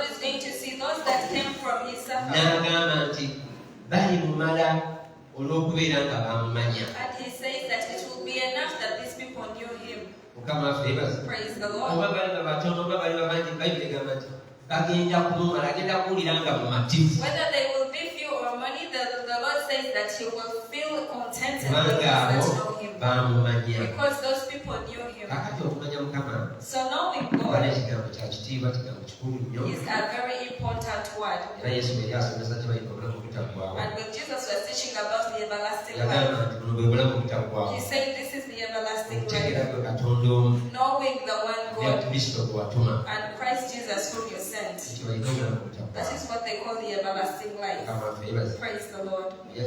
is going to see those that came from his suffering. And he says that it will be enough that these people knew him. Praise the Lord. Whether they will be few or many, the Lord says that he will feel contented with those that know him. Because those people knew him. So knowing God is a very important word. And when Jesus was teaching about the everlasting life, he said this is the everlasting life. Knowing the one God and Christ Jesus whom you sent. That is what they call the everlasting life. Praise the Lord. You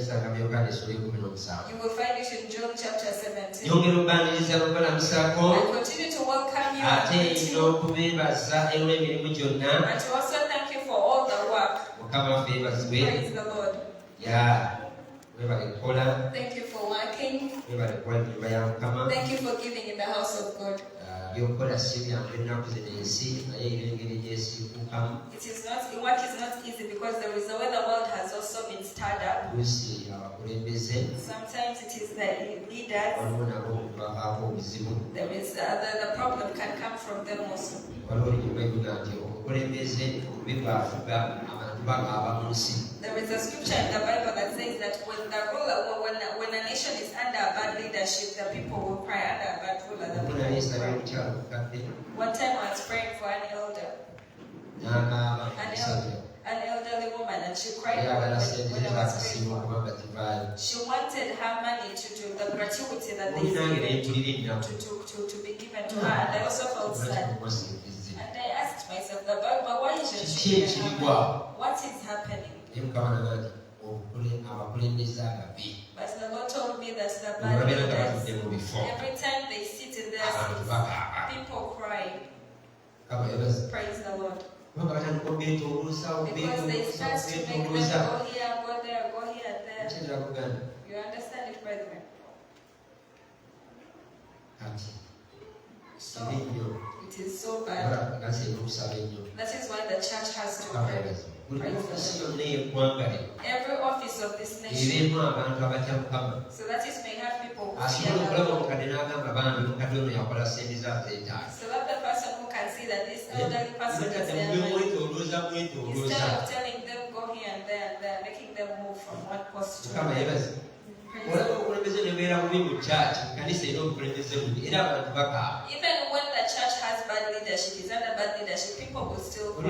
will find it in John chapter 17. I continue to welcome you and to also thank you for all the work. Praise the Lord. Thank you for working. Thank you for giving in the house of God. It is not, the work is not easy because there is a way the world has also been stirred up. Sometimes it is the leaders. There is the problem can come from them also. There is a scripture in the Bible that says that when the ruler, when a nation is under a bad leadership, the people will cry under a bad ruler. One time I was praying for an elder, an elderly woman, and she cried when I was praying for her. She wanted her money to do the gratuity that they gave to be given to her, and I also felt sad. And I asked myself, but why isn't she giving her money? What is happening? But the Lord told me that the bad leaders, every time they sit in their seats, people cry. Praise the Lord. Because they start to make them go here, go there, go here, there. You understand it, brethren? So, it is so bad. That is why the church has to pray. Every office of this nation. So that is may have people who fear the Lord. So that the person who can see that this elderly person is there, instead of telling them go here and there, making them move from one post to another. Even when the church has bad leadership, is under bad leadership, people will still cry. A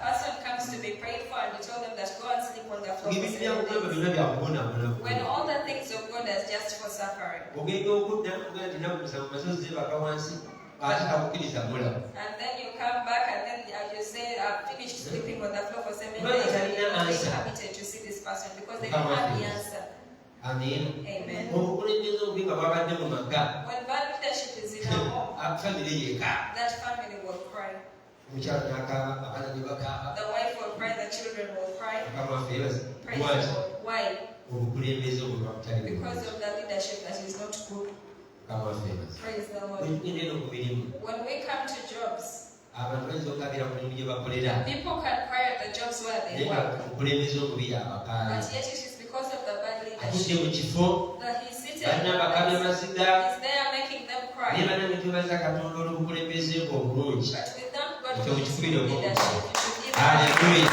person comes to be prayed for and you tell them that go and sleep on the floor for 7 days. When all the things of God is just for suffering. And then you come back and then you say, I've finished sleeping on the floor for 7 days. And you're not inhabited to see this person because they don't have the answer. Amen. Amen. When bad leadership is in our home, that family will cry. The wife will cry, the children will cry. Praise the Lord. Why? Because of the leadership that is not good. Praise the Lord. When we come to jobs, people can cry at the jobs where they work. But yet it is because of the bad leadership. That he's sitting and he's there making them cry. But with them, God will give leadership. Hallelujah.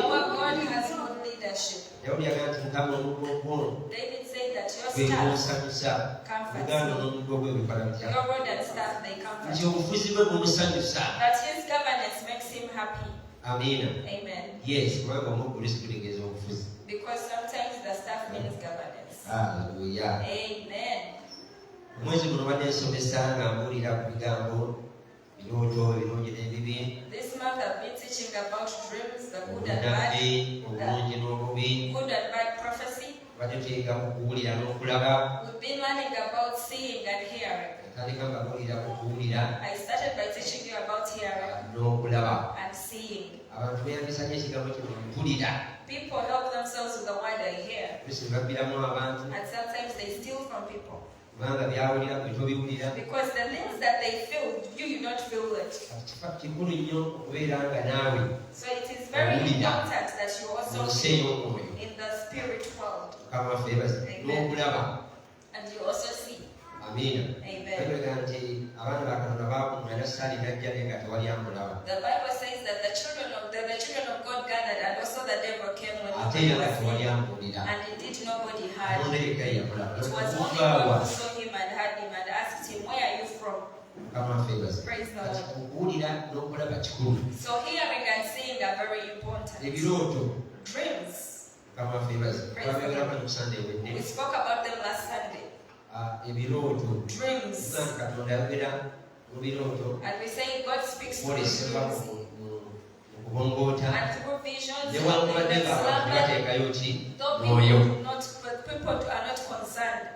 Our God has good leadership. David said that your staff comforts me. Your rod and staff, they comfort me. That his governance makes him happy. Amen. Amen. Yes. Because sometimes the staff means governance. Hallelujah. Amen. This month I've been teaching about dreams, the good and bad, good and bad prophecy. We've been learning about seeing and hearing. I started by teaching you about hearing and seeing. People help themselves with the word I hear. And sometimes they steal from people. Because the things that they feel, you do not feel it. So it is very important that you also feel in the spirit world. Amen. And you also see. Amen. Amen. The Bible says that the children of God gathered, and also the devil came when he was in, and indeed nobody had him. It was only God who saw him and had him and asked him, where are you from? Praise the Lord. So hearing and seeing are very important. Dreams. We spoke about them last Sunday. Dreams. And we say God speaks through dreams. And through visions. Though people are not concerned.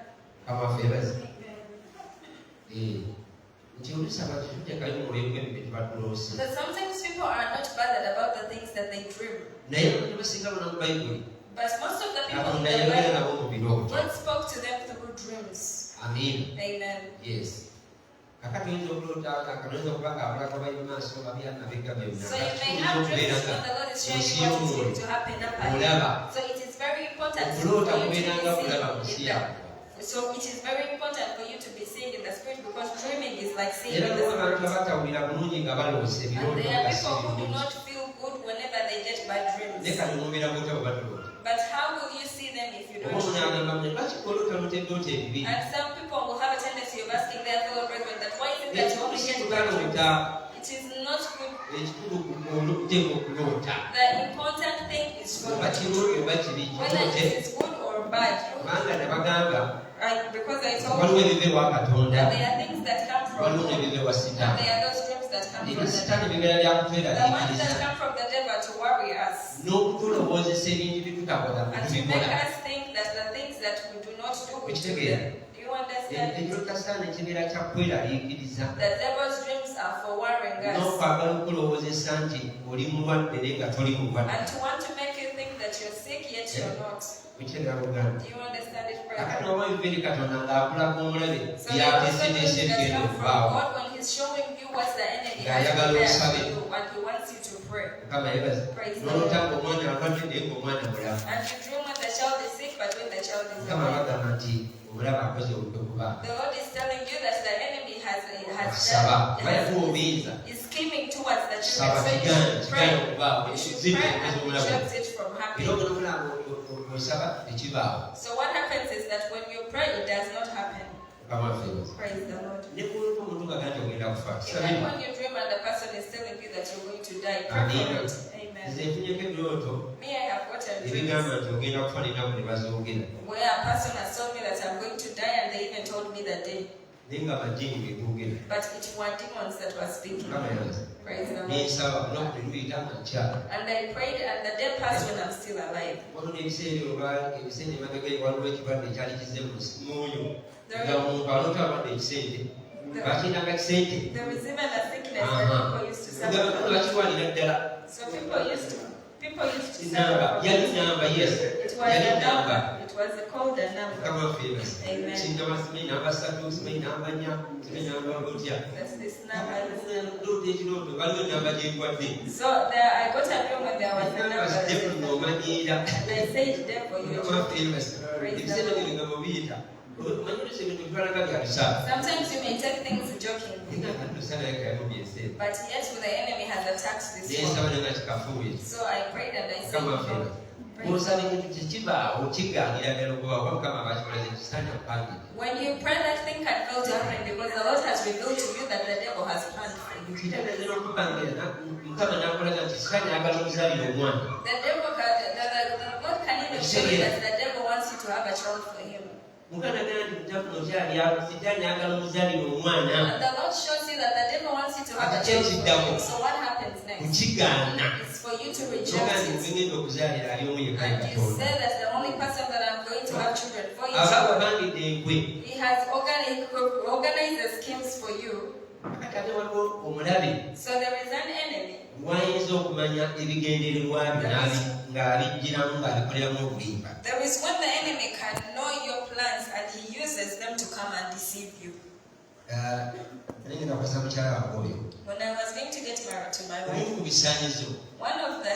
But sometimes people are not bothered about the things that they dream. But most of the people in the Bible, God spoke to them through dreams. Amen. Amen. Yes. So you may have dreams when the Lord is showing you what is going to happen up ahead. So it is very important for you to be seeing. So it is very important for you to be seeing in the spirit, because dreaming is like seeing in the spirit. And there are people who do not feel good whenever they get bad dreams. But how will you see them if you don't dream? And some people will have a tendency of asking their fellow brethren that why is it that you only get bad dreams? It is not good. The important thing is for you to dream, whether it is good or bad. Because I told you that there are things that come from God, and there are those dreams that come from the devil. The ones that come from the devil to worry us and to make us think that the things that we do not do, we do them. Do you understand? The devil's dreams are for worrying us and to want to make you think that you're sick yet you're not. Do you understand it, brother? So you understand that come from God when He's showing you what the enemy has prepared for you, and He wants you to pray. Praise the Lord. And you dream when the child is sick, but when the child is alive. The Lord is telling you that the enemy is scheming towards the children. So you should pray. You should pray and reject it from happening. So what happens is that when you pray, it does not happen. Praise the Lord. Even when you dream and the person is telling you that you're going to die, pray for it. Amen. Me, I have gotten dreams where a person has told me that I'm going to die, and they even told me the day. But it were demons that were speaking. Praise the Lord. And I prayed, and the day passed when I'm still alive. There is even a sickness that people used to suffer. So people used to suffer. It was called a number. Amen. That's this number. So there, I got a room when there was a number. And I said, devil, you're joking. Sometimes you may take things jokingly, but yet the enemy has attacked this one. So I prayed and I said, when you pray, that thing can fail to happen, because the Lord has revealed to you that the devil has planned for you. The Lord can even show you that the devil wants you to have a child for him. And the Lord shows you that the devil wants you to have a child for him. So what happens next? It's for you to reject it. And you say that the only person that I'm going to have children for is you. He has organized the schemes for you. So there is an enemy. There is when the enemy can know your plans and he uses them to come and deceive you. When I was going to get married to my wife, one of the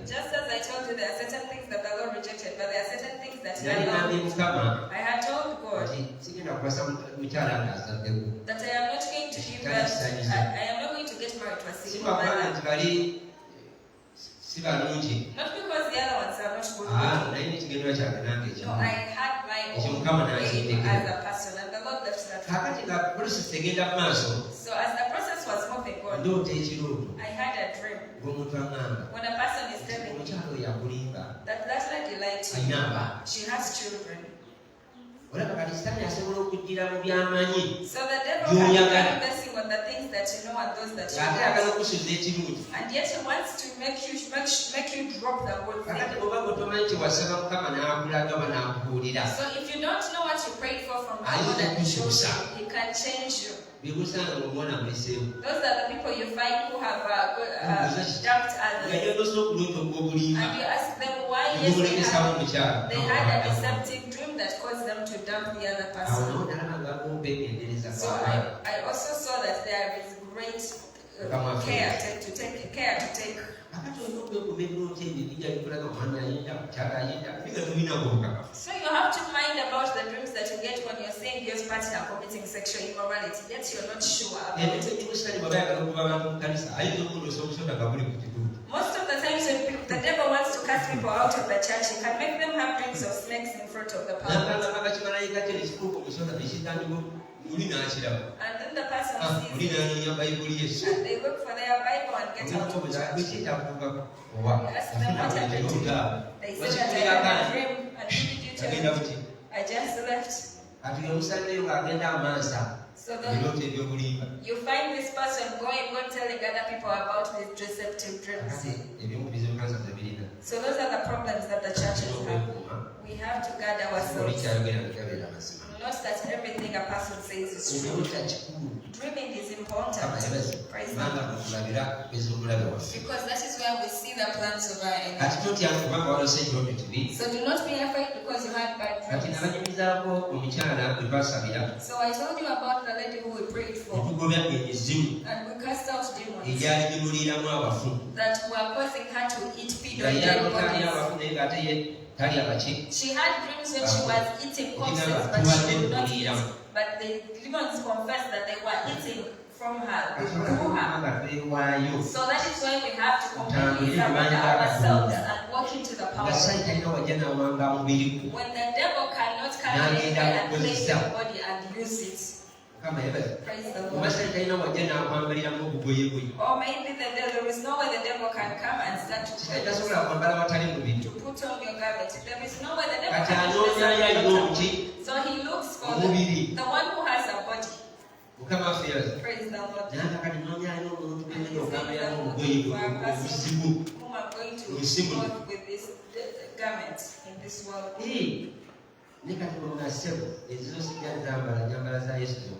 just as I told you, there are certain things that the Lord rejected, but there are certain things that He allowed. I had told God that I am not going to give birth. I am not going to get married to a single mother. Not because the other ones are not good. No, I had my own way as a person, and the Lord left that. So as the process was moving on, I had a dream. When a person is telling me that lady lied to you, she has children. So the devil can be messing on the things that you know and those that you know. And yet he wants to make you drop the whole thing. So if you don't know what you prayed for from God and he shows you, he can change you. Those are the people you find who have dumped others. And you ask them why they had a deceptive dream that caused them to dump the other person. So I also saw that there is great care to take. So you have to mind about the dreams that you get when you're saying your partner are committing sexual immorality, yet you're not sure about it. Most of the times when the devil wants to cast people out of the church, he can make them have dreams of snakes in front of the pulpit. And then the person sees it, and they look for their Bible and get out of church. You ask them what happened to you. They say that I had a dream, and who did you tell me? I just left. So then you find this person going telling other people about these deceptive dreams. So those are the problems that the churches have. We have to guard ourselves. Not that everything a person says is true. Dreaming is important. Praise God. Because that is where we see the plans of our enemy. So do not be afraid because you had bad dreams. So I told you about the lady who we prayed for. And we cast out demons that were causing her to eat feed on dead bodies. She had dreams when she was eating corpses, but she would not eat. But the demons confessed that they were eating from her, through her. So that is why we have to completely surrender ourselves and walk into the power of God. When the devil cannot come in and play your body and use it. Praise the Lord. Or maybe there is no way the devil can come and start to put on your garment. There is no way the devil can do this. So he looks for the one who has a body. Praise the Lord. Whom I'm going to clothe with this garment in this world.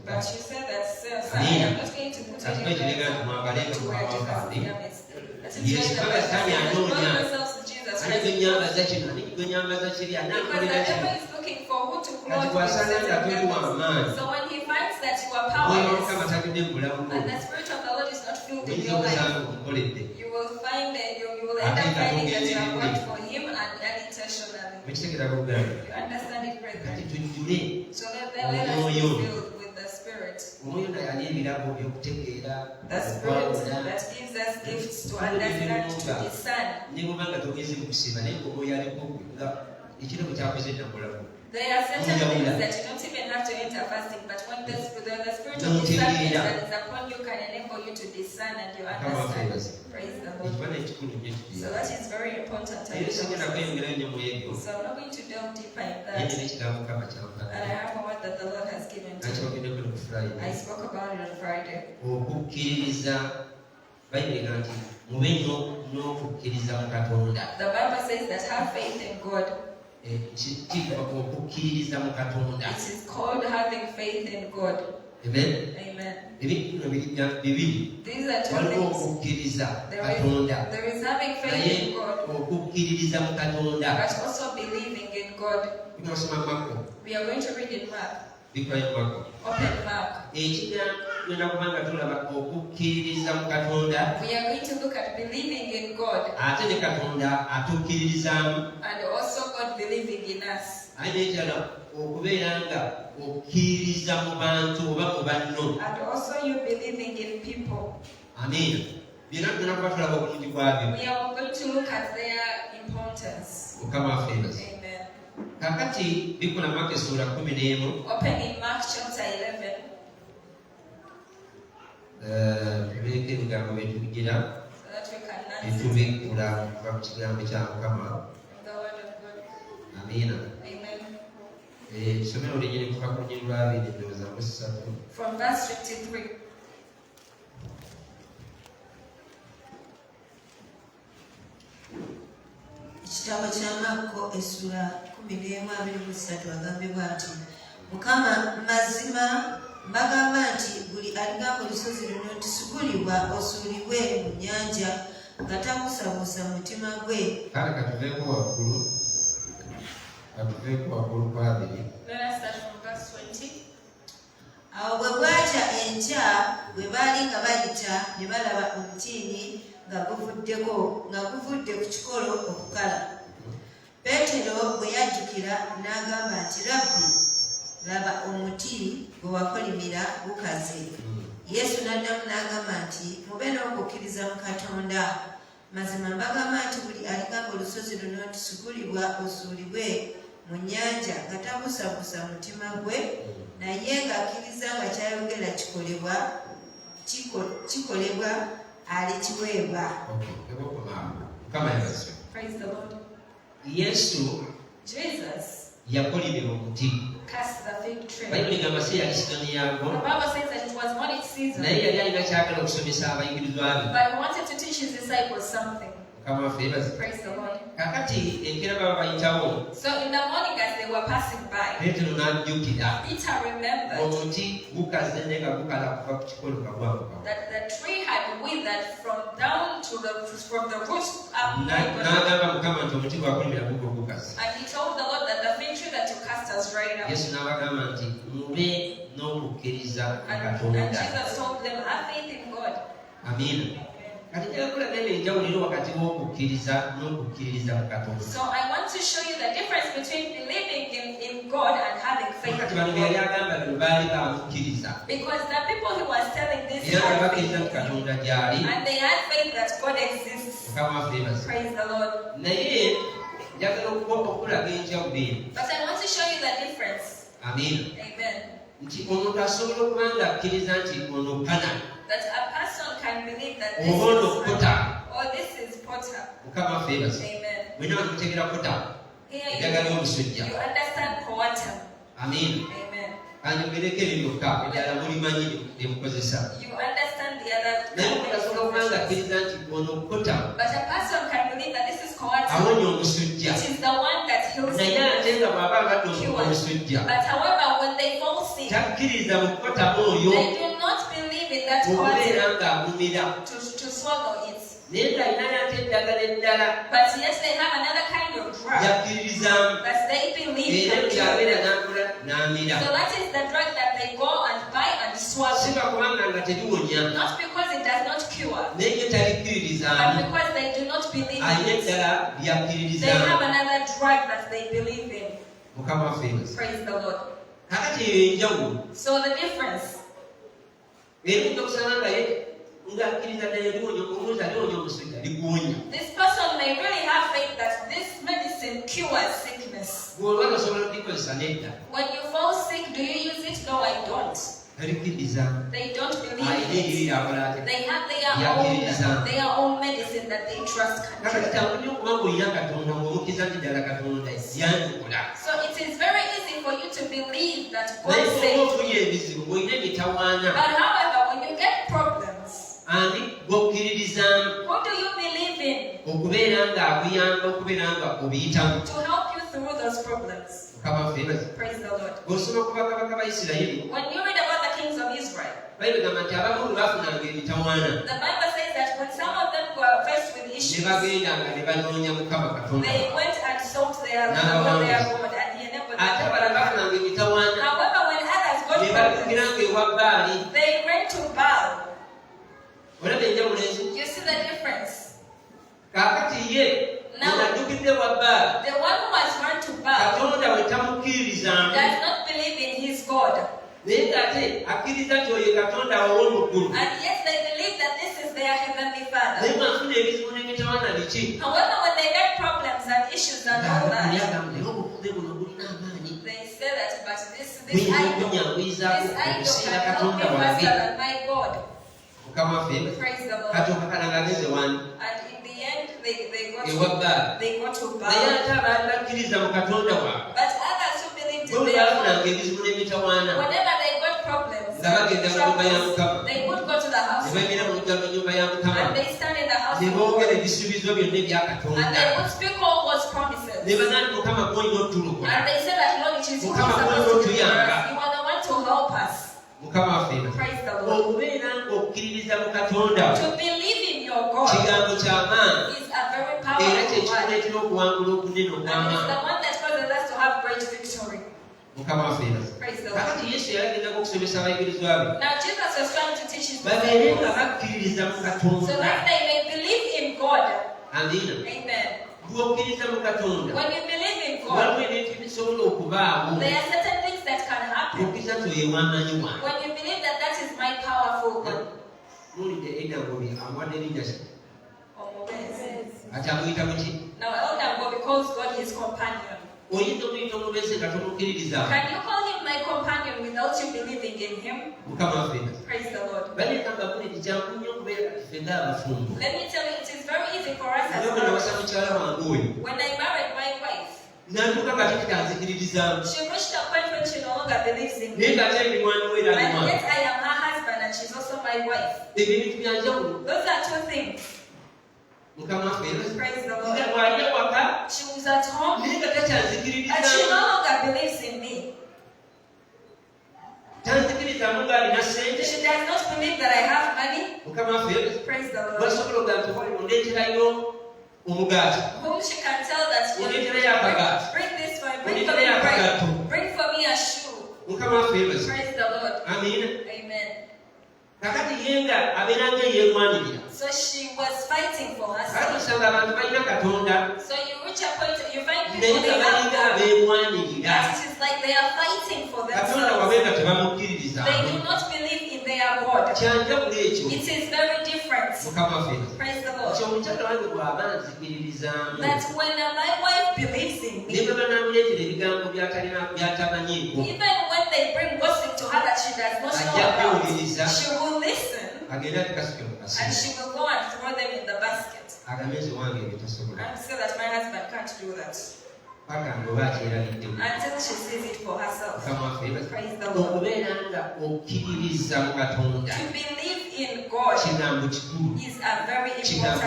But you said that, sir, I am not going to put any garments to wear different garments. That is why the Bible ourselves to Jesus Christ. Because the devil is looking for who to clothe with certain garments. So when he finds that you are powerless and the Spirit of the Lord is not filled in your life, you will find that you will end up finding that you have worked for him and unintentionally. You understand it, brethren? So let us be filled with the Spirit. The Spirit that gives us gifts to understand, to discern. There are certain things that you don't even have to enter fasting, but when the Spirit of discernment that is upon you can enable you to discern and you understand. Praise the Lord. So that is very important. So I'm not going to delve deeper in that. And I have a word that the Lord has given to me. I spoke about it on Friday. The Bible says that have faith in God. It is called having faith in God. Amen. Amen. These are two things. There is having faith in God, but also believing in God. We are going to read in Mark. Open Mark. We are going to look at believing in God and also God believing in us. And also you believing in people. Amen. We are going to look at their importance. Amen. Open in Mark chapter 11. So that we can learn the word of God. Amen. Amen. From verse 53. Kitabo kya Makko essula 11:23 agambibwa nti Mukama mazima mbagamba nti buli aligamba olusozi luno nti sigulibwa osuulibwe mu nnyanja nga tabusabusa mutima gwe. Kale katuveeko waggulu kwa abiri. Let us start from verse 20. Awo bwe bwakya enkya bwe baali nga bayita ne balaba omutiini nga guvudde ku kikolo okukala. Peetero bwe yajjukira n'agamba nti Rabbi, laba omuti gwe wakolimira gukaze. Yesu n'addamu n'agamba nti mube n'okukkiriza mu Katonda. Mazima mbagamba nti buli aligamba olusozi luno nti sigulibwa osuulibwe mu nnyanja nga tabusabusa mutima gwe, naye ng'akkiriza nga kyayogera kikolebwa alikiweebwa. Praise the Lord. Yesu Jesus yakolimira omuti. cast the fig tree. The Bible says that it was not its season. But he wanted to teach his disciples something. Praise the Lord. So in the morning as they were passing by, Peter remembered that the tree had withered from the roots up. And he told the Lord that the fig tree that you cast has dried up. And Jesus told them, have faith in God. Amen. So I want to show you the difference between believing in God and having faith in God. Because the people who was telling this had faith in Him, and they had faith that God exists. Praise the Lord. But I want to show you the difference. Amen. That a person can believe that this is potter, or this is potter. Amen. Here you understand potter. Amen. Amen. You understand the other. But a person can believe that this is potter. It is the one that heals them. But however, when they fall sick, they do not believe in that potter to swallow it. But yes, they have another kind of drug that they believe can cure them. So that is the drug that they go and buy and swallow. Not because it does not cure, but because they do not believe in it. They have another drug that they believe in. Praise the Lord. So the difference. This person may really have faith that this medicine cures sickness. When you fall sick, do you use it? No, I don't. They don't believe it. They have their own medicine that they trust can cure them. So it is very easy for you to believe that God saves. But however, when you get problems, who do you believe in to help you through those those problems. Praise the Lord. When you read about the kings of Israel, the Bible says that when some of them were faced with issues, they went and sought their God and he enabled them. However, when others got problems, they went to Baal. You see the difference? Now, the one who has run to Baal does not believe in his God. And yes, they believe that this is their heavenly Father. However, when they get problems and issues and all that, they say that, but this idol can help me faster than my God. Praise the Lord. And in the end, they go to Baal. But others who believed in their God, whenever they got problems, they would go to the house and they stand in the house of God. And they would speak all God's promises. And they say that, Lord, it is you who are supposed to do us. You are the one to help us. Praise the Lord. To believe in your God is a very powerful word. And it's the one that causes us to have great victory. Praise the Lord. Now Jesus was trying to teach his disciples so that they may believe in God. Amen. When you believe in God, there are certain things that can happen. When you believe that that is my powerful God. Now Elder Bob calls God his companion. Can you call him my companion without you believing in him? Praise the Lord. Let me tell you, it is very easy for us as parents. When I married my wife, she reached a point when she no longer believes in me. And yet I am her husband and she's also my wife. Those are two things. Praise the Lord. She was at home and she no longer believes in me. She does not believe that I have money. Praise the Lord. Whom she can tell that bring this for me, bring for me a shoe. Praise the Lord. Amen. So she was fighting for herself. So you reach a point, you find people they have God, that it is like they are fighting for themselves. They do not believe in their God. It is very different. Praise the Lord. That when my wife believes in me, even when they bring gossip to her that she does not know about, she will listen. And she will go and throw them in the basket. And say that my husband can't do that. Until she sees it for herself. Praise the Lord. To believe in God is a very important thing.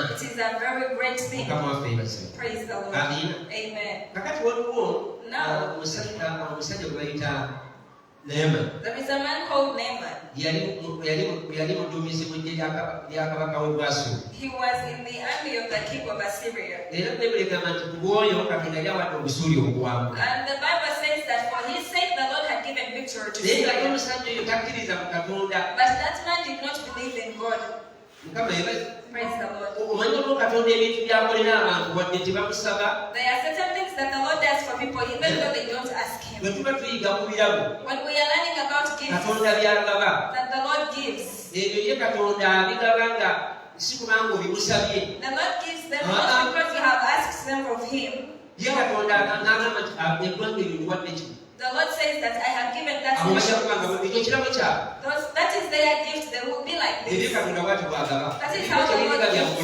It is a very great thing. Praise the Lord. Amen. Now, there is a man called Naaman. He was in the army of the king of Assyria. And the Bible says that for his sake the Lord had given victory to Syria. But that man did not believe in God. Praise the Lord. There are certain things that the Lord does for people even though they don't ask him. When we are learning about gifts that the Lord gives, the Lord gives them not because you have asked them of him. The Lord says that I have given that mission. That is their gift. They will be like this. That is how the Lord gives.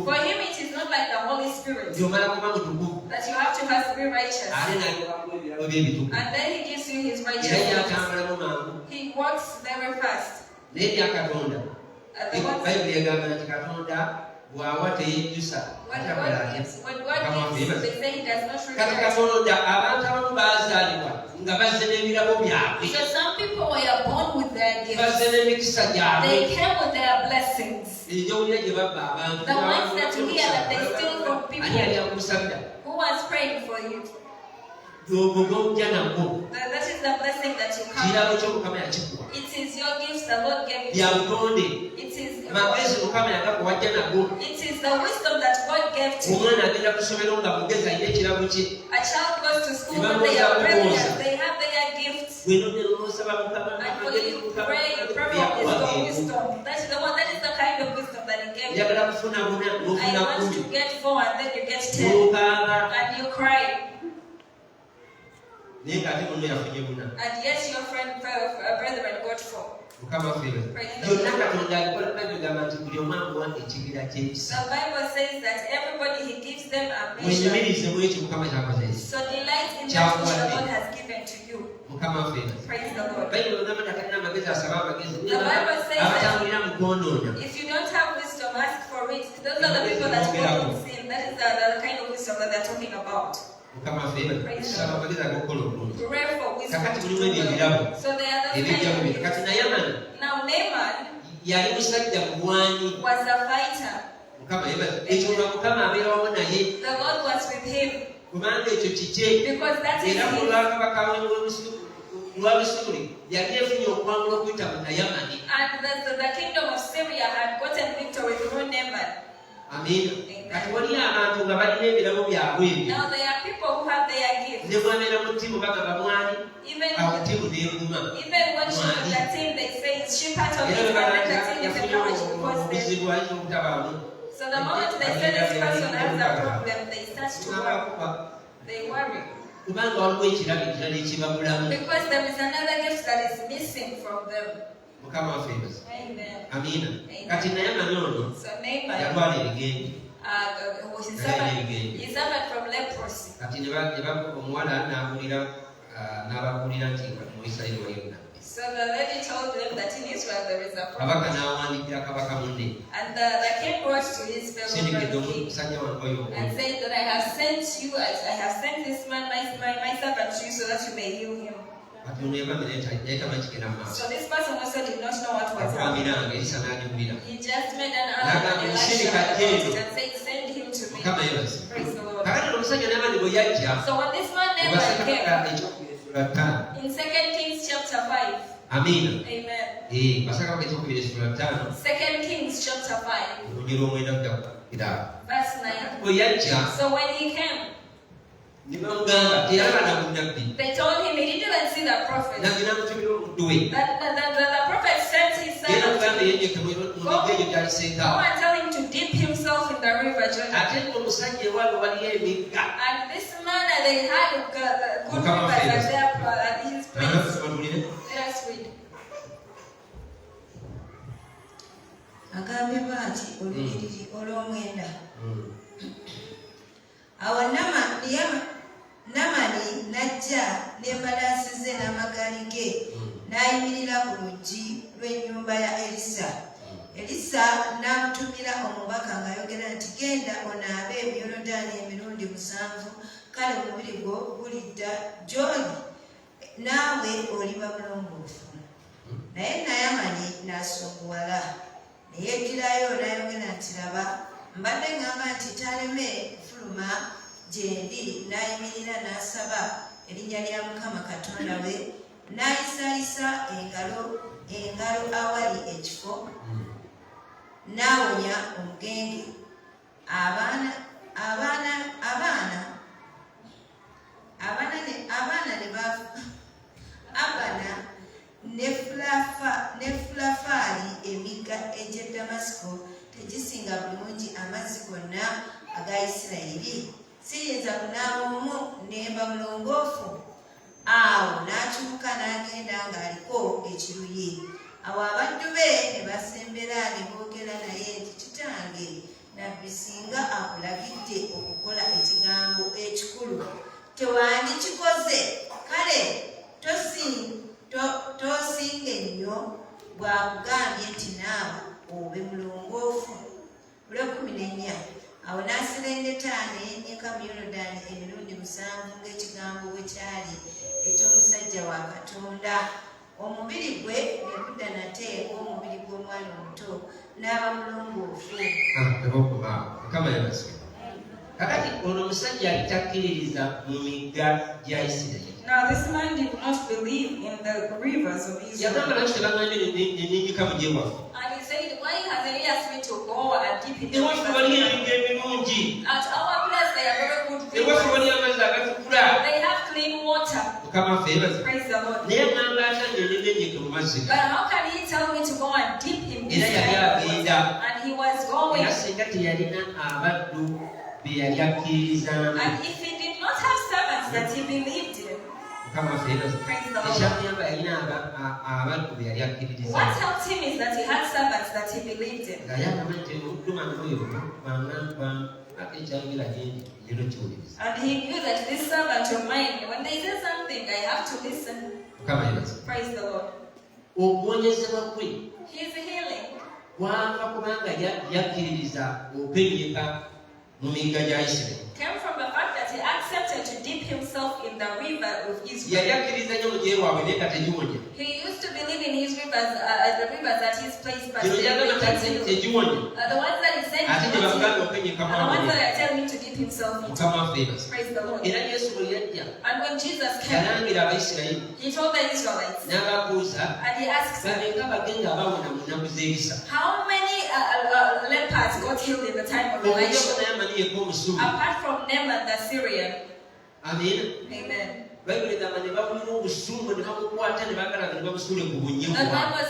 For him it is not like the Holy Spirit. That you have to have to be righteous. And then he gives you his righteousness. He works very fast. The Lord What God gives, they say He does not so some people were born with their gifts. They came with their blessings. The ones that you hear that they steal from people. Who was praying for you? That is the blessing that you come. It is your gifts the Lord gave you. It is the wisdom that God gave to you. A child goes to school when they are brilliant. They have their gifts. And for you to pray, you pray for wisdom. That is the one. That is the kind of wisdom that He gave you. I want to get 4 and then you get 10. And you cry. And yes, your friend, brethren got 4. The Bible says that everybody He gives them a measure. So delight in that which the Lord has given to you. Praise the Lord. The Bible says that if you don't have wisdom, ask for it. Those are the people that go in sin. That is the kind of wisdom that they're talking about. Pray for wisdom. So there are those kind of gifts. Now Naaman was a fighter. The Lord was with him. Because that is him. And the kingdom of Syria had gotten victory through Naaman. Amen. Now there are people who have their gifts. Even watching the team, they say it's she part of it, and the team is encouraged because so the moment they say this person has a problem, they start to worry. They worry. Because there is another gift that is missing from them. Amen. Amen. So Naaman, he suffered from leprosy. So the lady told them that in Israel there is a prophet. And the king wrote to his fellow king and said that I have sent this man, my servant, to you so that you may heal him. So this person also did not know what was happening. He just made an alarm and Elisha about it and said, send him to me. Praise the Lord. So when this man Naaman came, in 2 Kings chapter 5. Amen. Amen. 2 Kings chapter 5. Verse 9. So when he came, they told him he didn't even see the prophet. That the prophet sent his servant to go and tell him to dip himself in the river Jordan. And this man, they had good rivers at his place. Let us read. Agambibwa nti oluliriri olw'omwenda. Awo Namani n'ajja n'embalaasi ze n'amagaali ge n'ayimirira ku luggi lw'ennyumba ya Elisa. Elisa n'amutumira omubaka ng'ayogera nti genda onaabe Yoludaani emirundi 7, kale omubiri gwo gulidda gy'oli naawe oliba mulongoofu. Naye Naamani n'asunguwala ne yeddirayo n'ayogera nti laba mbadde ngamba nti taleme kufuluma gye ndi, n'ayimirira n'asaba erinnya lya Mukama Katonda we, n'ayisayisa engalo awali ekifo, n'awonya omugenge. Abana ne Fulafaali emigga egy'e Damasiko tegisinga bulungi amazzi gonna aga Isirayiri. Siyinza kunaaba omwo nemba mulongoofu. Awo n'akyuka n'agenda ng'aliko ekiruyi. Awo abaddu be ne basembera ne boogera naye nti kitange, nabbi singa akulagidde okukola ekigambo ekikulu tewandikikoze, kale tosinga ennyo bw'akugambye nti naawe obe mulongoofu. 14 n'ennya. Awo n'aserengeta n'eyennyeka mu Yoludaani emirundi 7 ng'ekigambo bwe kyali eky'omusajja wa Katonda. Omubiri gwe ne gudda nate ng'omubiri gw'omwana omuto n'aba mulongoofu. Kakati ono omusajja yali takkiririza mu migga gya Isirayiri. Now this man did not believe in the rivers of Israel. And he said, why hasn't he asked me to go and dip in the rivers? At our place they are very good rivers. They have clean water. Praise the Lord. But how can he tell me to go and dip in this river? And he was going. And if he did not have servants that he believed in, praise the Lord. What helped him is that he had servants that he believed in. And he knew that this servant of mine, when they say something, I have to listen. Praise the Lord. His healing came from the fact that he accepted to dip himself in the river of Israel. He used to believe in his rivers, the rivers at his place, but the ones that he said are the ones that are telling him to dip himself into. Praise the Lord. And when Jesus came, he told the Israelites, and he asked them, how many lepers got healed in the time of Elisha? Apart from Naaman the Syrian. Amen. Amen. The Bible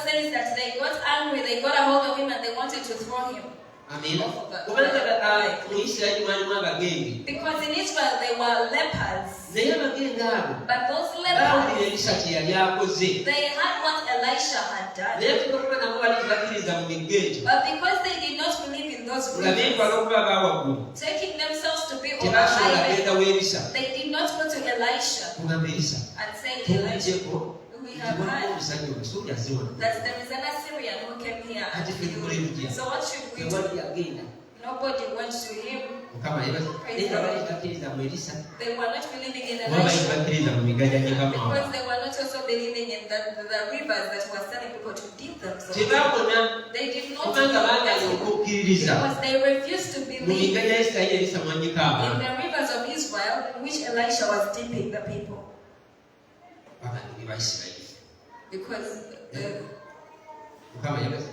says that they got angry, they got a hold of him and they wanted to throw him. Amen. Because in Israel they were lepers. But those lepers, they had what Elisha had done. But because they did not believe in those rivers, taking themselves to be over high, they did not go to Elisha and say, Elisha, we have heard that there is an Assyrian who came here. So what should we do? Nobody went to him. They were not believing in Elisha because they were not also believing in the rivers that were telling people to dip themselves. They did not believe because they refused to believe in the rivers of Israel in which Elisha was dipping the people. Because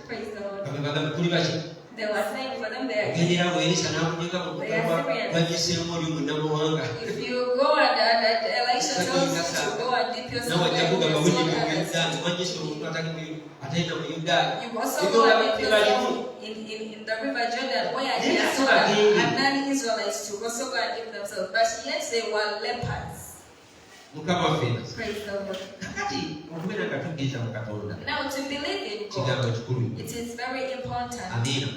praise the Lord. They were saying for them they are Assyrians. If you go and Elisha tells you to go and dip yourself there, you also go and dip yourself in the river Jordan where he has told non-Israelites to also go and dip themselves. But yet they were lepers. Praise the Lord. Now to believe in God, it is very important. Amen.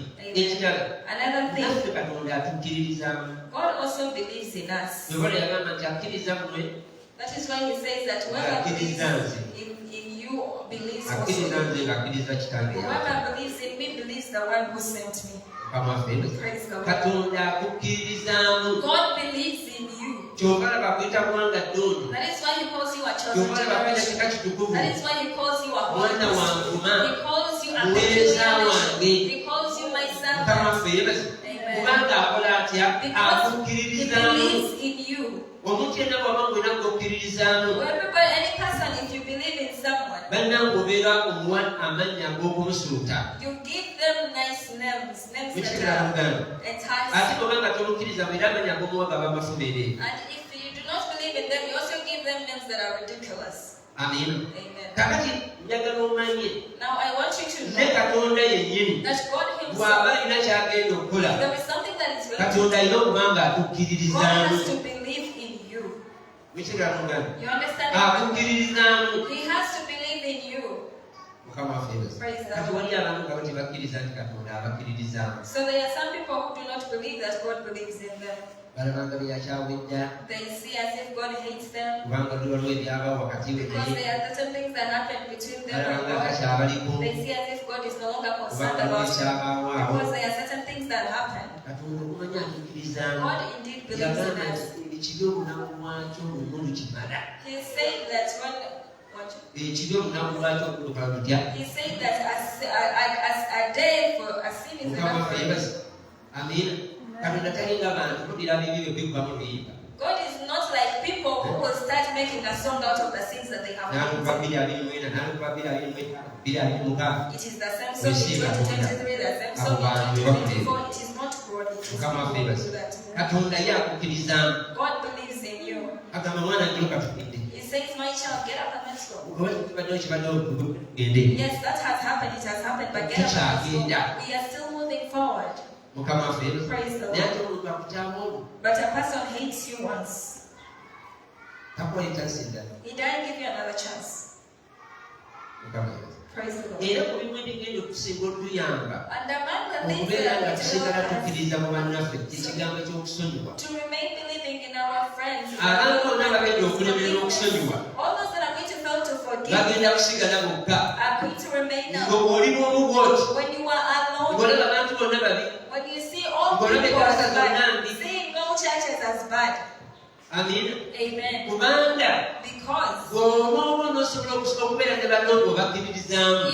Another thing, God also believes in us. That is why he says that whoever believes in you believes also in me. Whoever believes in me believes the one who sent me. Praise the Lord. God believes in you. That is why he calls you a chosen generation. That is why he calls you a holy nation. He calls you a peculiar nation. He calls you my servant. Amen. Because he believes in you. Whoever, any person, if you believe in someone, you give them nice names that are enticing. And if you do not believe in them, you also give them names that are ridiculous. Amen. Amen. Now I want you to know that God himself, if there is something that is going to do, God has to believe in you. You understand? He has to believe in you. Praise the Lord. So there are some people who do not believe that God believes in them. They see as if God hates them because there are certain things that happen between them and God. They see as if God is no longer concerned about them because there are certain things that happened, God indeed believes in us. He said that he said that a day for a sin is enough for us. God is not like people who will start making a song out of the sins that they have done. It is the same song in 2023, the same song in 2024. It is not God. It is God who do that. God believes in you. He says, my child, get up and let's go. Yes, that has happened. It has happened. But get up and let's go. We are still moving forward. Praise the Lord. But a person hates you once. He didn't give you another chance. Praise the Lord. And among the things that to remain believing in our friends, all those that are going to fail to forgive are going to remain now. When you are alone, when you see all people as bad, seeing all churches as bad. Amen. Because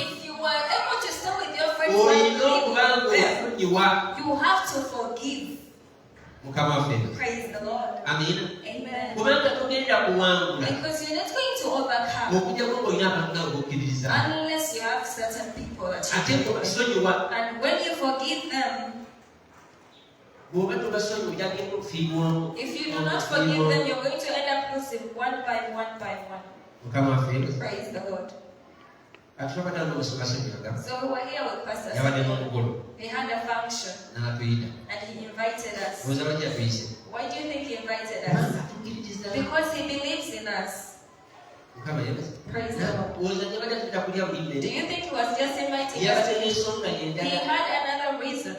if you were able to stay with your friends, you have to forgive. Praise the Lord. Amen. Because you're not going to overcome unless you have certain people that you forgive. And when you forgive them, if you do not forgive them, you're going to end up losing one by one by one. Praise the Lord. So we were here with Pastor Samuel. He had a function and he invited us. Why do you think he invited us? Because he believes in us. Praise the Lord. Do you think he was just inviting us? He had another reason.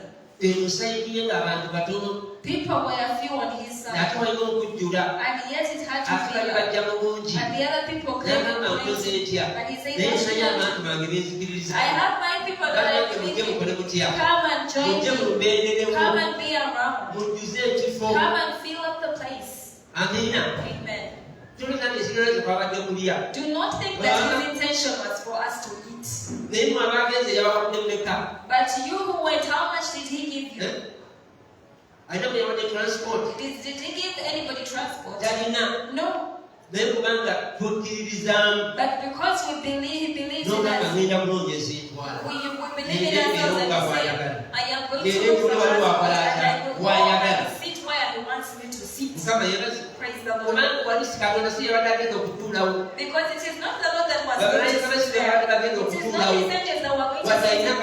People were a few on his side, and yet it had to be, and the other people came and he said, I have my people that are with me. Come and join me. Come and be around. Come and fill up the place. Amen. Do not think that his intention was for us to eat. But you who went, how much did he give you? Did he give anybody transport? No. But because we believe in us, we believe in ourselves and say, I am going to look for transport and I will go and sit where he wants me to sit. Praise the Lord. Because it is not the Lord that was going to sit there. It is not his angels that were going to sit there.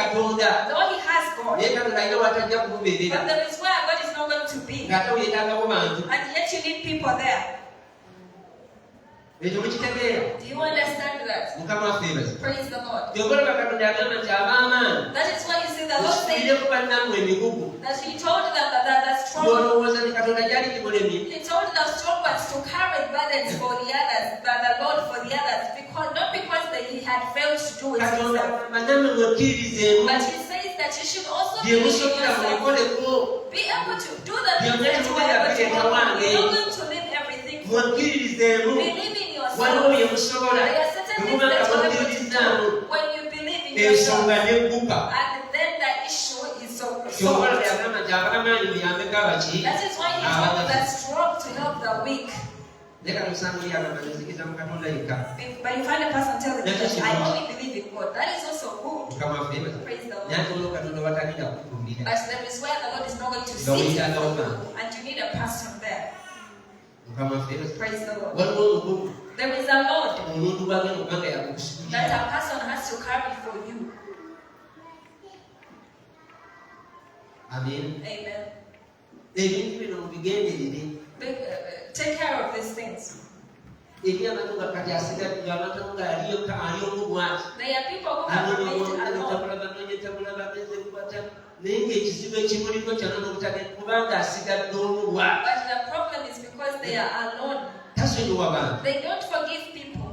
Though he has God. But there is where God is not going to be. And yet you need people there. Do you understand that? Praise the Lord. That is why you see the Lord saying that he told them that the strong, he told the strong ones to carry burdens for the others, but the Lord for the others, because not because he had failed to do it himself. But he says that you should also believe in yourself. Be able to do the things that you are able to do. You're not going to leave everything. Believe in yourself. There are certain things that you're able to do when you believe in yourself. And then the issue is solved. That is why he told the strong to help the weak. But you find a person telling you that I only believe in God. That is also good. Praise the Lord. But there is where the Lord is not going to sit and you need a person there. Praise the Lord. There is a Lord that a person has to carry for you. Amen. Take care of these things. There are people who have remained alone. But the problem is because they are alone. They don't forgive people.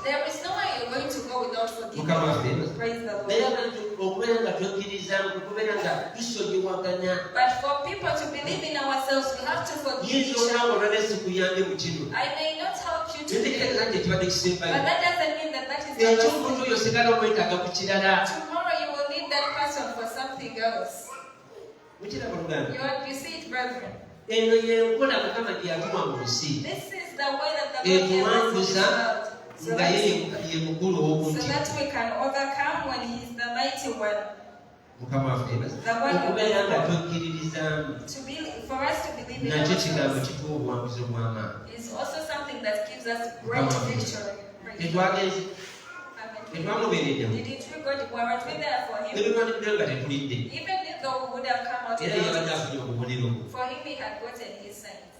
There is nowhere you're going to go without forgiveness. Praise the Lord. But for people to believe in ourselves, we have to forgive each other. I may not help you today, but that doesn't mean that is the truth. Tomorrow you will need that person for something else. You see it, brethren. This is the way that the Lord gave us so that we can overcome when He is the mighty one. The one for us to believe in ourselves is also something that gives us great victory. Did we weren't we there for Him? Even though we would have come out without for Him He had gotten His signs.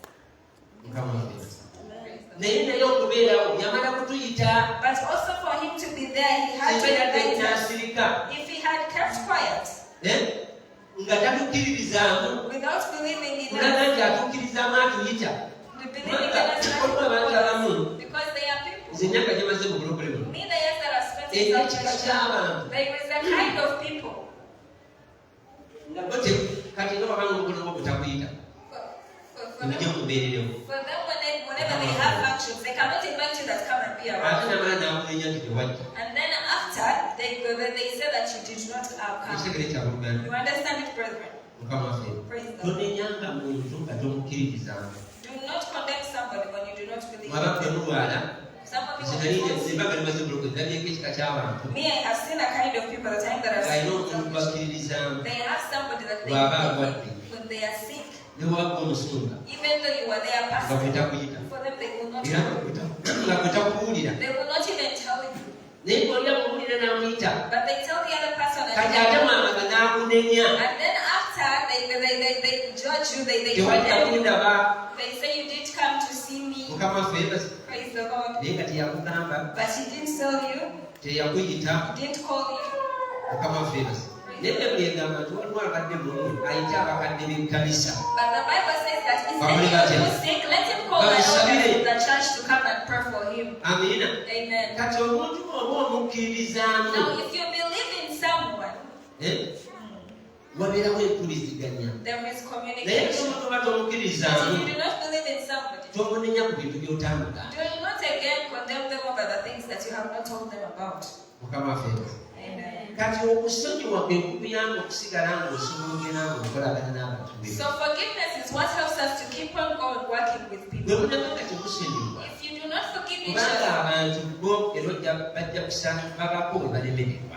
But also for Him to be there, He had to invite us. If He had kept quiet, without believing in us, because they are people. Me, they are there is a kind of people. For them, whenever they have actions, they cannot invite you that come and be around. And then after, they say that you did not come. You understand it, brethren? Praise the Lord. Do not condemn somebody when you do not believe. Some of you me, I have seen a kind of people at the time that I've seen. They have somebody that they when they are sick. Even though you were their pastor, for them they will not tell you. They will not even tell you. But they tell the other person and then after they judge you, they condemn you. They say you didn't come to see me. Praise the Lord. But He didn't tell you. He didn't call you. But the Bible says that instead of sick, let him call the elders of the church to come and pray for him. Amen. Now, if you believe in someone, there is communication. But if you do not believe in somebody, do not again condemn them over the things that you have not told them about. Amen. So forgiveness is what helps us to keep on going working with people. If you do not forgive each other,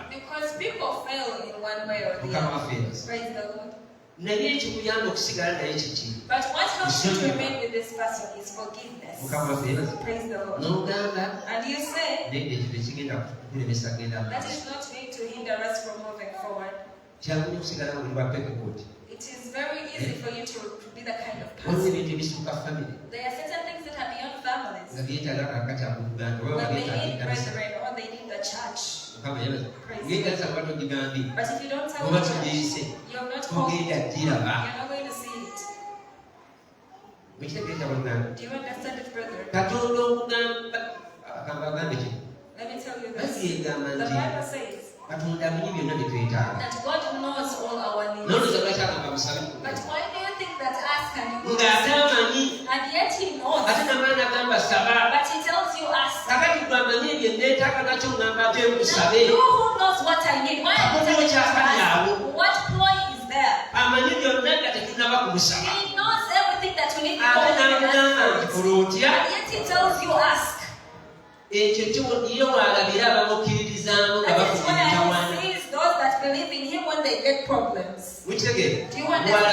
because people fail in one way or the other. Praise the Lord. But what helps you to remain with this person is forgiveness. Praise the Lord. And you say that is not going to hinder us from moving forward. It is very easy for you to be the kind of person. There are certain things that are beyond families. But they need brethren or they need the church. But if you don't tell the church, you're not called, you're not going to see it. Do you understand it, brother? Let me tell you this. The Bible says that God knows all our needs. But why do you think that us can you ask? And yet He knows. But He tells you ask. Now you who knows what I need? Why am I telling you ask? What ploy is there? He knows everything that you need before you even ask for it. And yet He tells you ask. That is why He sees those that believe in Him when they get problems. Do you understand?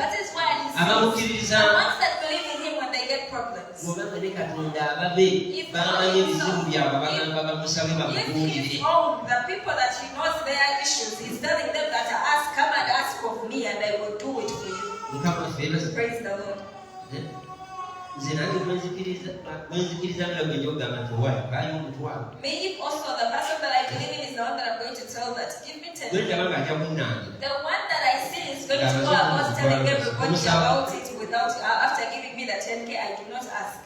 That is why He sees the ones that believe in Him when they get problems. If He's owned the people that He knows their issues, He's telling them that come and ask of me and I will do it for you. Praise the Lord. Me, if also the person that I believe in is the one that I'm going to tell that, give me 10. The one that I see is going to go about telling everybody about it without, after giving me the 10K, I do not ask.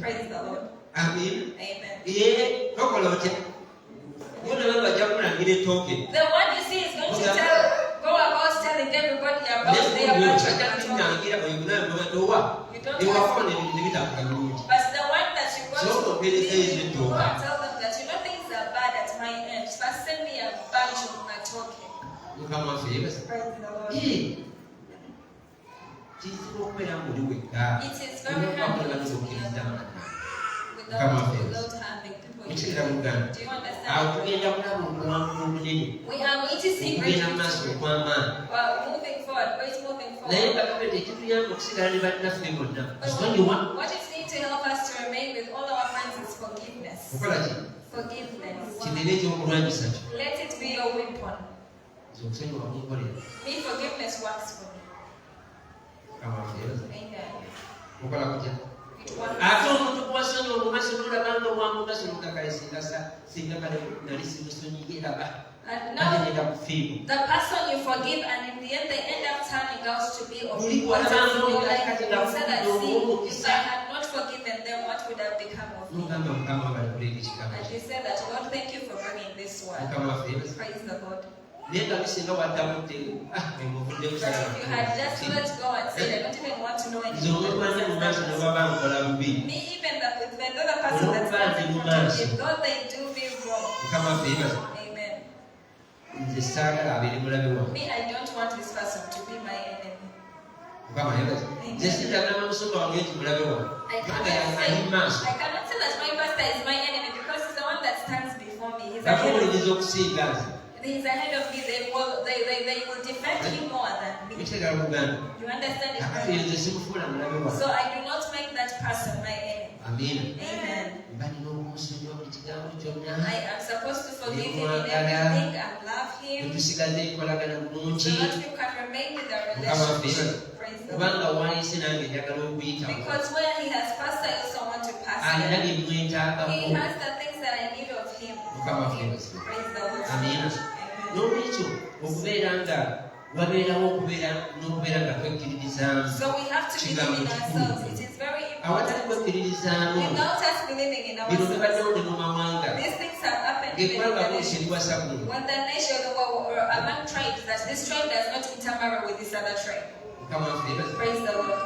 Praise the Lord. Amen. Amen. The one you see is going to go about telling everybody about their virtue. You don't have to. But the one that you go to believe, go and tell them that you know things are bad at my end. But send me a bunch of my talking. Praise the Lord. It is very hard to be without having people. Do you understand? We are going to see great things. Moving forward. Wait, moving forward. What is need to help us to remain with all our friends is forgiveness. Forgiveness. Let it be your weapon. Me, forgiveness works for me. Amen. And now, the person you forgive, and in the end, they end up turning out to be of importance in your life. You said that, see, if I had not forgiven them, what would have become of me? And you said that, Lord, thank you for bringing this one. Praise the Lord. If you had just let go and said, I don't even want to know anything. Me, even the other person that's standing in front of you, though they do me wrong. Amen. Me, I don't want this person to be my enemy. I cannot say that my pastor is my enemy because he's the one that stands before me. He's ahead of me. They will defend him more than me. You understand it? So I do not make that person my enemy. Amen. I am supposed to forgive him in everything and love him so that we can remain with our relationship. Praise the Lord. Because where he has passed, I also want to pass him. He has the things that I need of him. Praise the Lord. Amen. So we have to believe in ourselves. It is very important. Without us believing in ourselves, these things have happened even in the nation. When the nation or among tribes, that this tribe does not intermarry with this other tribe. Praise the Lord.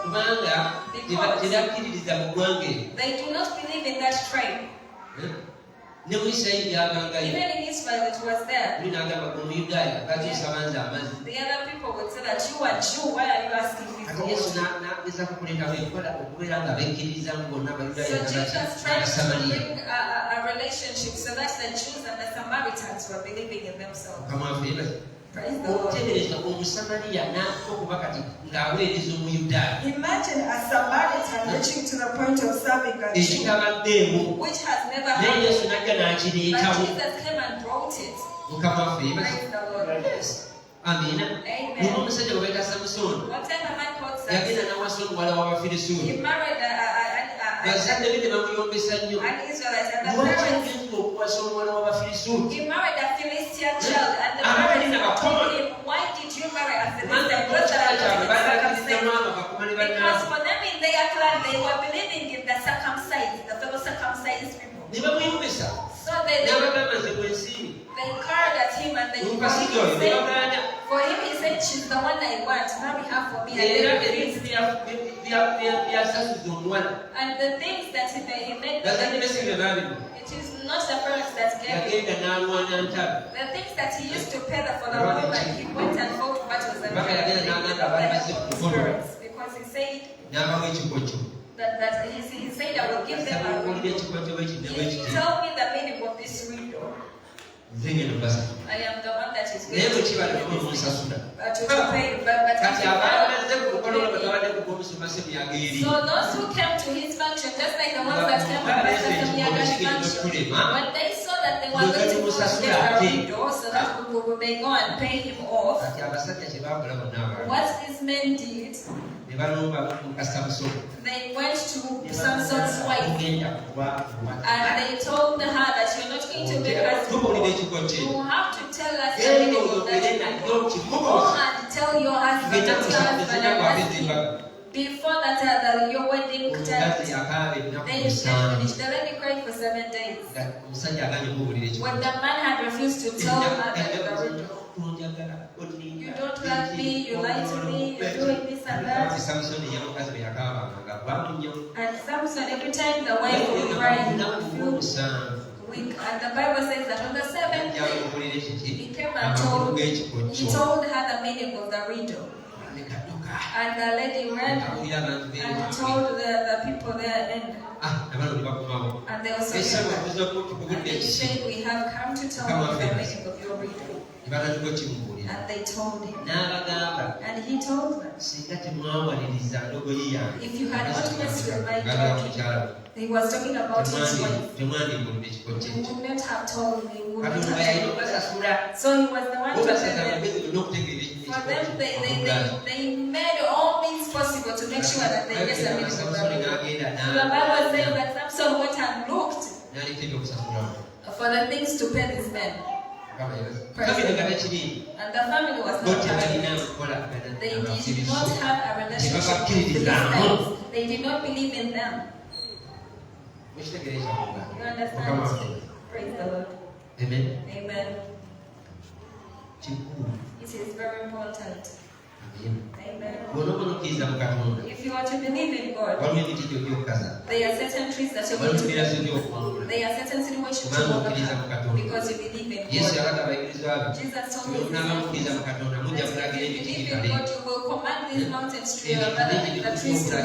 Because they do not believe in that tribe. Even in Israel it was there. The other people would say that you are Jew, why are you asking me for water? So Jesus tried to bring a relationship so that the Jews and the Samaritans were believing in themselves. Praise the Lord. Imagine a Samaritan reaching to the point of serving a Jew, which has never happened. But Jesus came and brought it. Praise the Lord. Amen. Whatever man called Samson, he married an Israelite, and he married a Philistine child, and the parents told him, why did you marry a Philistine? Because for them in their clan, they were believing in the circumcised, the fellow circumcised people. So they cried at him and they for him he said, she's the one I want, marry her for me. And the things that he made, it is not the parents that gave him. The things that he used to pay for the woman, he went and fought battles and because he said that he said, I will give them a window. Tell me the meaning of this window. I am the one that is going to pay. So those who came to his function, just like the ones that came to Pastor Samyaga's function, when they saw that they were going to get a window so that we may go and pay him off, what these men did, they went to Samson's wife and they told her that you're not going to make us you have to tell us the meaning of that. Go and tell your husband and tell husband and ask him. Before that, your wedding time, they finished. The lady cried for 7 days. When the man had refused to tell her that you don't love me, you lie to me, you're doing this and that. And Samson, every time the wife would cry, he would feel weak. And the Bible says that on the 7th day, he came and told her the meaning of the riddle. And the lady ran and told the people there, and they also said, we have come to tell you the meaning of your riddle. And they told him. And he told them, if you had not messed with my daughter, he was talking about his wife, you would not have told me. So he was the one to tell them. For them, they made all means possible to make sure that they get the meaning of the riddle. So the Bible says that Samson went and looked for the things to pay this man. And the family was not happy. They did not have a relationship with these guys. They did not believe in them. You understand? Praise the Lord. Amen. Amen. It is very important. Amen. If you are to believe in God, there are certain trees that you're going to believe. There are certain situations you overcome because you believe in God. Jesus told me that if you believe in God, you will command these mountains to your brother, the trees to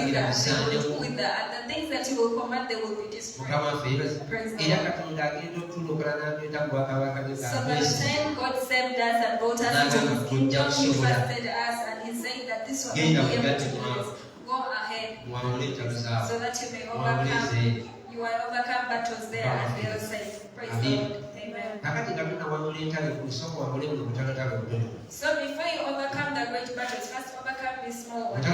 wither, and the things that you will command, they will be destroyed. Praise God. So by the time God saved us and brought us into His kingdom, He trusted us, and He said that this will be able to do this. Go ahead, so that you may overcome. You will overcome battles there and they will say, praise God. Amen. So before you overcome the great battles, first overcome the small ones.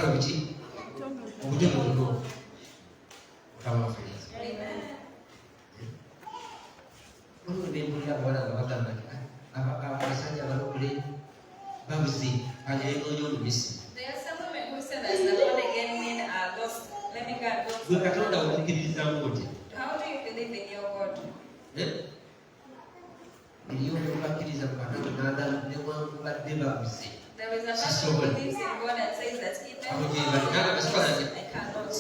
Amen. There are some women who say that the born again men are lost. Let me go. How do you believe in your God? There is a person who believes in God and says that even I cannot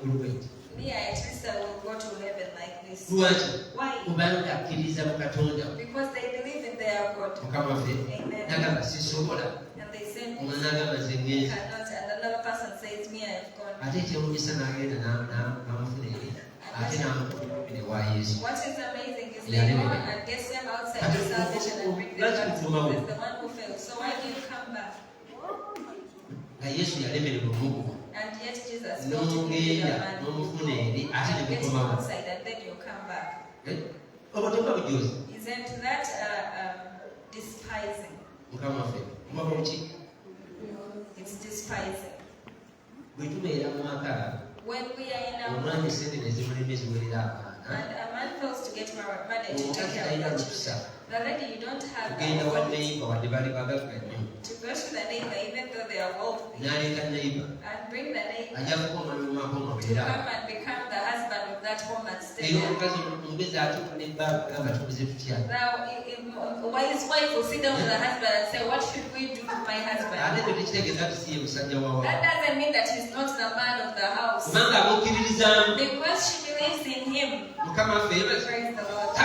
do that. Me, at least I will go to heaven like this. Why? Because they believe in their God. Amen. And they say, I cannot. And another person says, me, I have gone. What is amazing is they go and get them outside the salvation and bring them back to Jesus, the one who failed. So why do you come back? And yet Jesus told you to be the man and get him outside and then you come back. Isn't that despising? It's despising. When we are in our marriage and a man fails to get married to take care of the lady, you don't have to go to the neighbor even though they are wealthy and bring the neighbor to come and become the husband of that home and stay there. Now, his wife will sit down with the husband and say, what should we do with my husband? That doesn't mean that he's not the man of the house. Because she believes in him. Praise the Lord.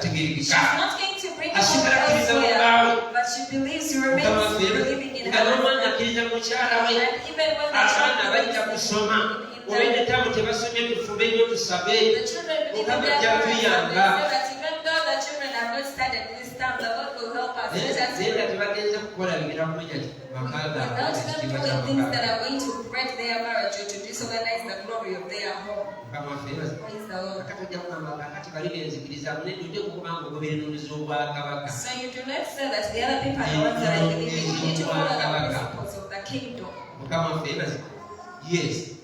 She's not going to bring him elsewhere, but she believes he remains believing in her. And even when the children the children believe in their parents, and they say that even though the children have not studied this time, the Lord will help us. Without them doing things that are going to break their marriage or to disorganize the glory of their home. Praise the Lord. So you do not say that the other people are the ones that I believe in. You need to follow the principles of the kingdom. Yes.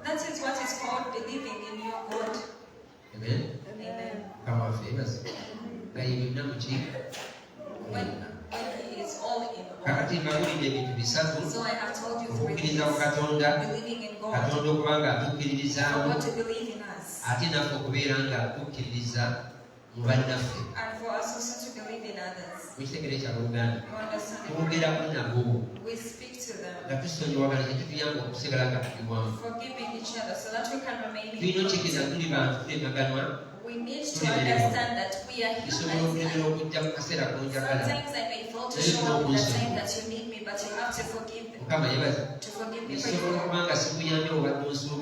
That is what is called believing in your God. Amen. Amen. Come on, famous. But So I have told you 3 things. Believing in God. God to believe in us. And for us also to believe in others. You understand? We speak to them. Forgiving each other so that we can remain in contact. We need to understand that we are human. Sometimes I may fail to show up in the time that you need me, but you have to forgive me. To forgive me for you.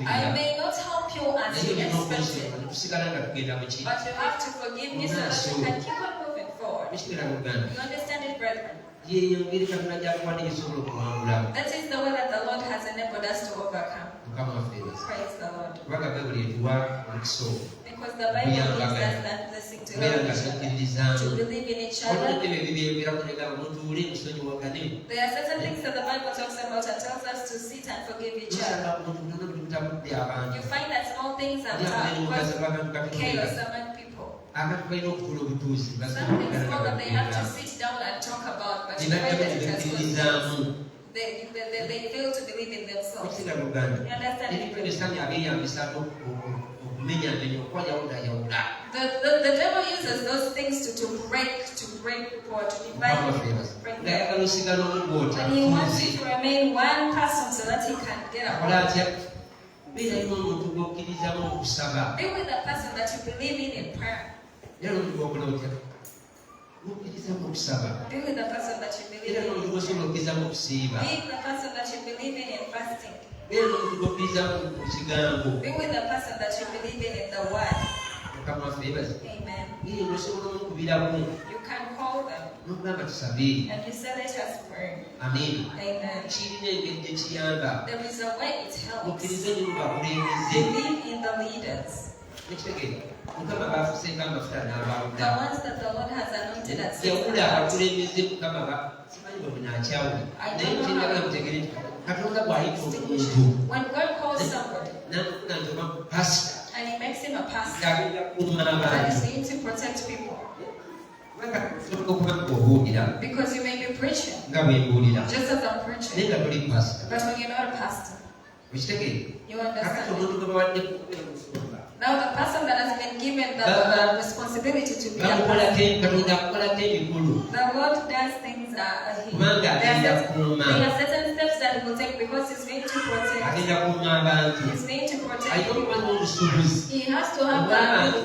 I may not help you as you expected, but you have to forgive me so that we can keep on moving forward. You understand it, brethren? That is the way that the Lord has enabled us to overcome. Praise the Lord. Because the Bible gives us that blessing to help each other, to believe in each other. There are certain things that the Bible talks about and tells us to sit and forgive each other. You find that small things are careless among people. Some things more that they have to sit down and talk about, but you find that it has they fail to believe in themselves. You understand? The devil uses those things to break people, to divide people. And he wants you to remain one person so that he can get out. Be with the person that you believe in prayer. Be with the person that you believe in. Be with the person that you believe in fasting. Be with the person that you believe in the word. Amen. You can call them. And you say, let us pray. Amen. There is a way it helps. Believe in the leaders. The ones that the Lord has anointed as I don't know when God calls somebody and he makes him a pastor that is going to protect people. Because you may be preaching just as I'm preaching, but when you're not a pastor, you understand? Now the person that has been given the responsibility to be a pastor, the Lord does things there are certain steps that he will take because he's going to protect. He's going to protect people. He has to have the ability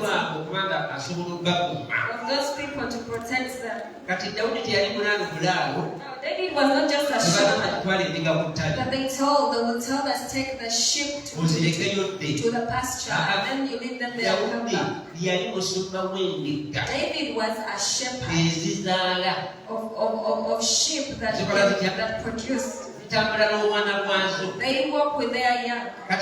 of those people to protect them. Now David was not just a shepherd that they will tell us take the sheep to the pasture and then you leave them there and come back. David was a shepherd of sheep that produced. They walk with their young. Now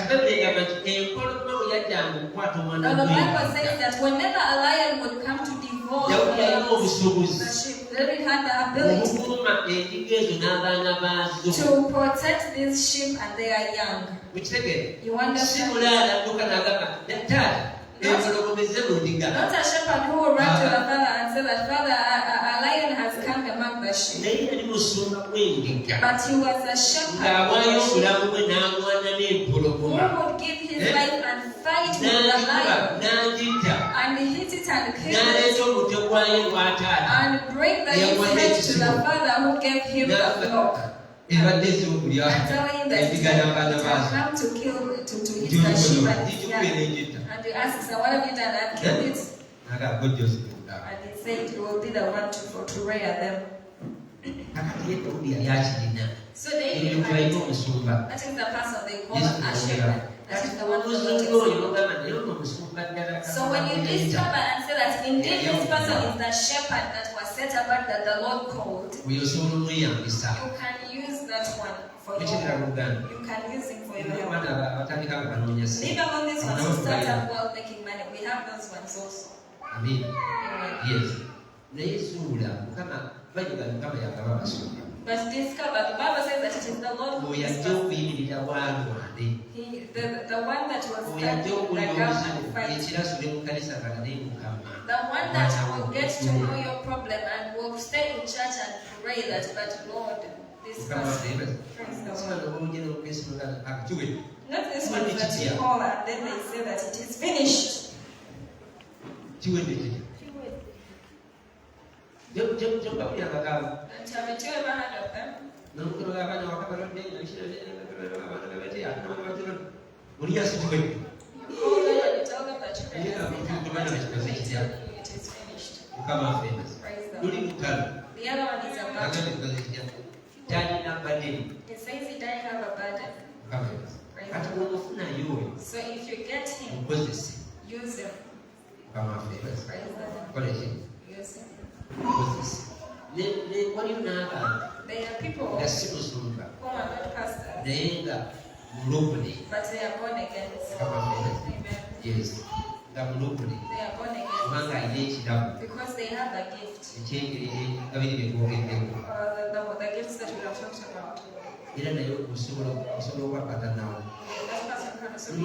the Bible says that whenever a lion would come to devour the sheep, David had the ability to protect these sheep and their young. You understand? Not a shepherd who will run to the father and say that, Father, a lion has come among the sheep. But he was a shepherd who would give his life and fight with the lion and hit it and kill it and bring the head to the father who gave him the flock. And telling him that he has come to kill, to eat the sheep and his young. And he asks, what have you done? I've killed it. And he said, you will be the one to rear them. So David, that is the person they call a shepherd. That is the one who So when you discover and say that indeed this person is the shepherd that was set apart that the Lord called, you can use that one for your help. You can use him for your help. Leave alone this one to start up well making money. We have those ones also. Amen. Yes. But discover, the Bible says that it is the Lord who is the one that was standing in the gap and fighting. The one that will get to know your problem and will stay in church and pray that, but Lord, this person. Praise the Lord. Not this one that you call and then they say that it is finished. And have you ever heard of them? You call them and you tell them that you can it is finished. Praise the Lord. The other one is a burden. It says he didn't have a burden. Praise the Lord. So if you get him, use him. Praise the Lord. Use him. There are people who are not pastors, but they are born again. Amen. Yes. They are born again because they have a gift. The gifts that we have talked about. That person can also be.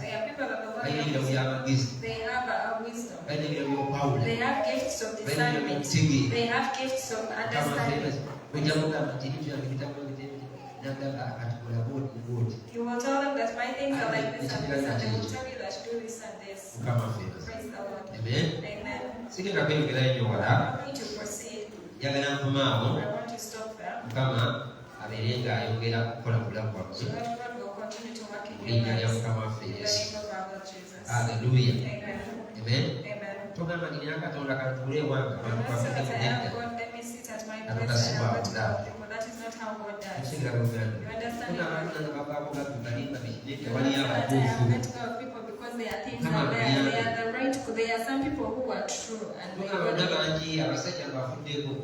There are people that they have a wisdom. They have gifts of discernment. They have gifts of understanding. You will tell them that my things are like this and this, and they will tell you that do this and this. Praise the Lord. Amen. Amen. I'm going to proceed. I want to stop there. So God will continue to work in your lives. In the name of our Lord Jesus. Hallelujah. Amen. Amen. Amen. Let Let me sit at my place and I go to God. That is not how God does. You understand? I have let go of people because there are things out there. They are the right. There are some people who are true and they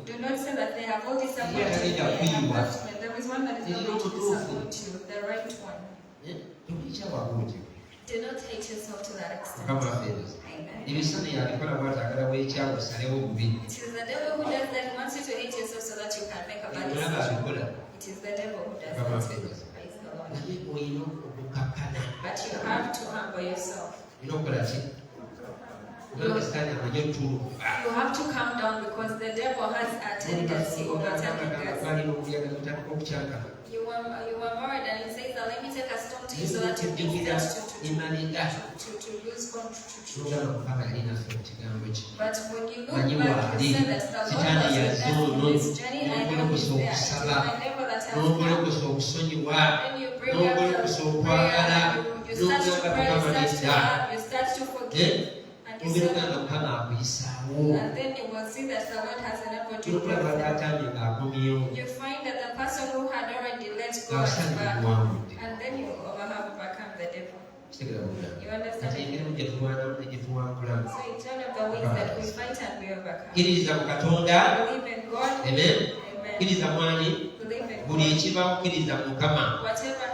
do not say that they have all disappointed you. There is one that is not going to disappoint you. The right one. Do not hate yourself to that extent. Amen. It is the devil who does that. He wants you to hate yourself so that you can make a bad decision. It is the devil who does that. Praise the Lord. But you have to humble yourself. You have to calm down because the devil has a tendency over attacking us. You are married and he says that let me take a stone to you so that you can to lose control. But when you look back, you say that the Lord has been in this journey. I know he's there. It is my neighbor that has come. Then you bring up the prayer, you start to pray, you start to forgive. And then you will see that the Lord has enabled you. You find that the person who had already let go at back, and then you have overcome the devil. You understand? So it's one of the ways that we fight and we overcome. Believe in God. Amen. Believe in God. Whatever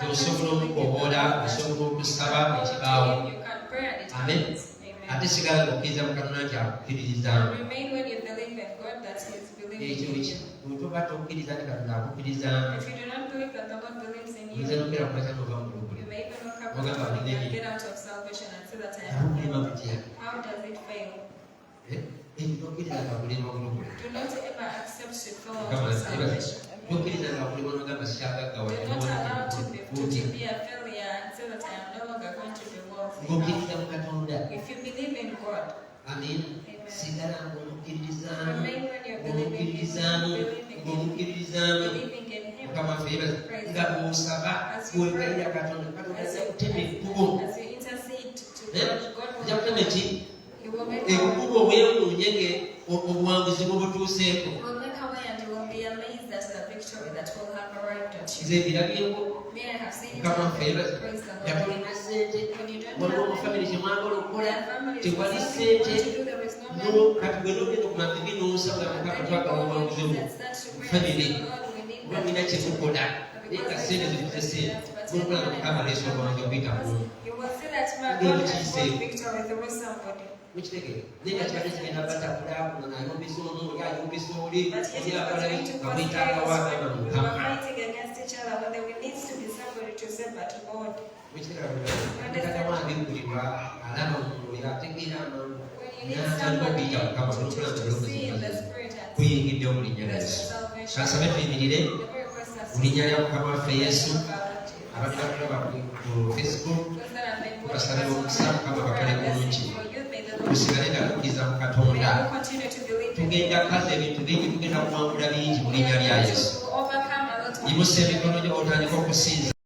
you can pray and it happens. Remain when you believe in God that He is believing in you. If you do not believe that the Lord believes in you, you may even look up and get out of salvation and say that I am. How does it fail? Do not ever accept to fall out of salvation. Do not allow to be a failure and say that I am no longer going to be wealthy. If you believe in God, Amen. remain when you're believing in Him, believing in Him. Praise God. As you pray, as you intercede to God, God will make He will make a way. He will make a way and you will be amazed at the victory that will have arrived at you. May I have seen it happen? Praise the Lord. When you don't have family to do, there is no money. And then you go and start to pray and say, Lord, we need that you will see that God has won victory through somebody. But yet you are going to cause chaos. We are fighting against each other when there needs to be somebody to say, but Lord. When you need somebody to see in the spirit and kuyingidde mu linnya lya Yesu. Kansabe tuyimirire mu linnya lya Mukama waffe Yesu. Abadde batulaba ku Facebook basabira omukisa Mukama bakole bulungi. Tusigale nga tukkiriza mu Katonda. Tugenda kaza ebintu bingi, tugenda kuwangula bingi mu linnya lya Yesu. Yimusa emikono gyo otandika okusinza.